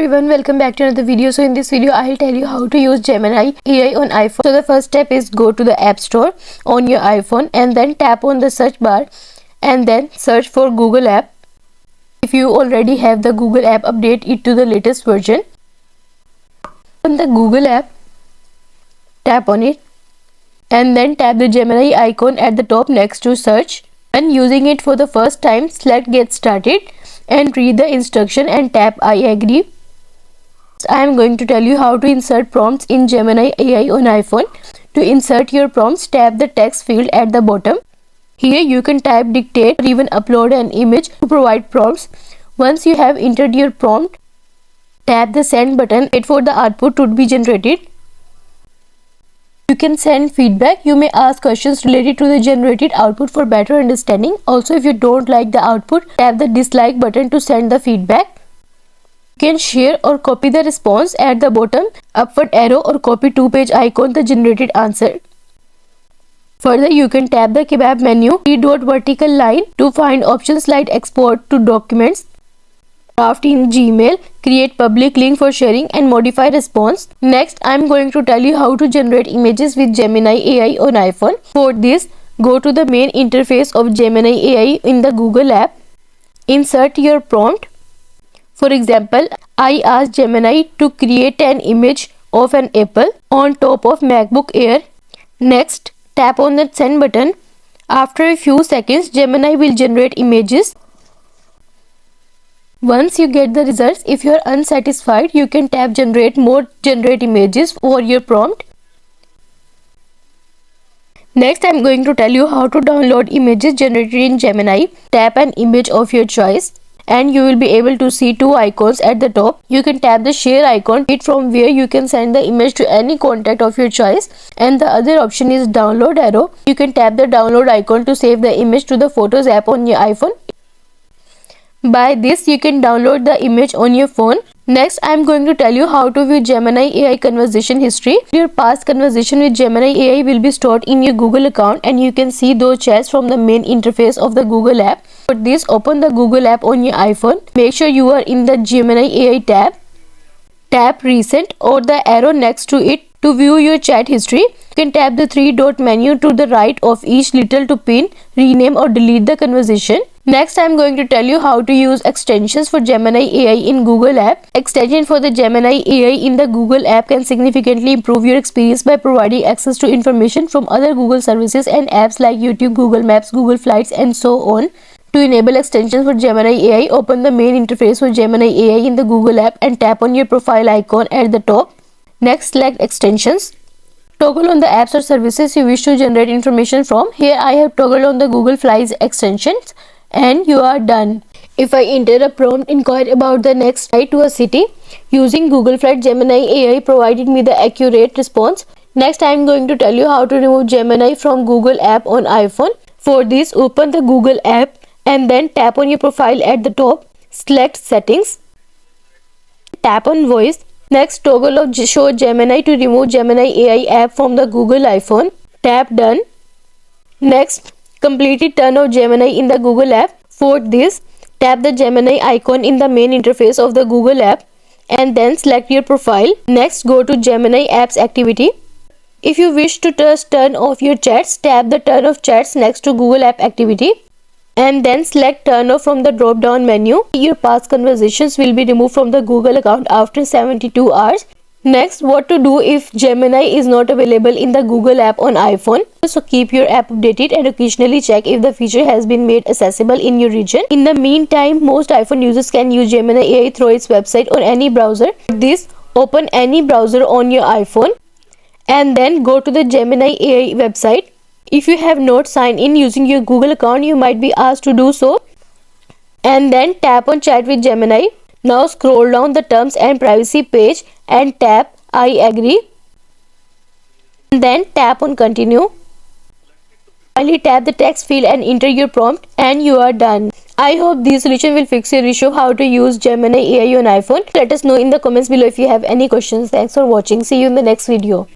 everyone, welcome back to another video. So in this video I'll tell you how to use Gemini AI on iPhone. So the first step is go to the App Store on your iPhone and then tap on the search bar and then search for Google app. If you already have the Google app, update it to the latest version. On the Google app, tap on it and then tap the Gemini icon at the top next to search. And using it for the first time, select get started and read the instruction and tap I agree. I am going to tell you how to insert prompts in Gemini AI on iPhone. To insert your prompts, tap the text field at the bottom. Here you can type, dictate or even upload an image to provide prompts. Once you have entered your prompt, tap the send button. Wait for the output to be generated. You can send feedback. You may ask questions related to the generated output for better understanding. Also, if you don't like the output, tap the dislike button to send the feedback. You can share or copy the response at the bottom, upward arrow or copy to page icon the generated answer. Further, you can tap the kebab menu, three-dot vertical line to find options like export to documents, draft in Gmail, create public link for sharing and modify response. Next, I am going to tell you how to generate images with Gemini AI on iPhone. For this, go to the main interface of Gemini AI in the Google app. Insert your prompt. For example, I asked Gemini to create an image of an apple on top of MacBook Air. Next, tap on the send button. After a few seconds, Gemini will generate images. Once you get the results, if you are unsatisfied, you can tap generate images for your prompt. Next, I am going to tell you how to download images generated in Gemini. Tap an image of your choice and you will be able to see two icons at the top. You can tap the share icon, from where you can send the image to any contact of your choice, and the other option is download arrow. You can tap the download icon to save the image to the Photos app on your iPhone. By this, you can download the image on your phone. Next, I am going to tell you how to view Gemini AI conversation history. Your past conversation with Gemini AI will be stored in your Google account and you can see those chats from the main interface of the Google app. For this, open the Google app on your iPhone. Make sure you are in the Gemini AI tab. Tap recent or the arrow next to it to view your chat history. You can tap the three-dot menu to the right of each title to pin, rename or delete the conversation. Next, I am going to tell you how to use extensions for Gemini AI in Google app. Extension for the Gemini AI in the Google app can significantly improve your experience by providing access to information from other Google services and apps like YouTube, Google Maps, Google Flights and so on. To enable extensions for Gemini AI, open the main interface for Gemini AI in the Google app and tap on your profile icon at the top. Next, select extensions. Toggle on the apps or services you wish to generate information from. Here I have toggled on the Google Flights extensions and you are done. If I enter a prompt, inquire about the next flight to a city, using Google Flight, Gemini AI provided me the accurate response. Next, I am going to tell you how to remove Gemini from Google app on iPhone. For this, open the Google app and then tap on your profile at the top. Select settings. Tap on voice. Next, toggle of show Gemini to remove Gemini AI app from the Google iPhone. Tap done. Next, completely turn off Gemini in the Google app. For this, tap the Gemini icon in the main interface of the Google app and then select your profile. Next, go to Gemini apps activity. If you wish to turn off your chats, tap the turn off chats next to Google app activity and then select turn off from the drop down menu. Your past conversations will be removed from the Google account after 72 hours. Next, what to do if Gemini is not available in the Google app on iPhone. So keep your app updated and occasionally check if the feature has been made accessible in your region. In the meantime, most iPhone users can use Gemini AI through its website or any browser. For this, open any browser on your iPhone and then go to the Gemini AI website. If you have not signed in using your Google account, you might be asked to do so. And then tap on chat with Gemini. Now scroll down the terms and privacy page and tap I agree. And then tap on continue. Finally, tap the text field and enter your prompt and you are done. I hope this solution will fix your issue how to use Gemini AI on iPhone. Let us know in the comments below if you have any questions. Thanks for watching. See you in the next video.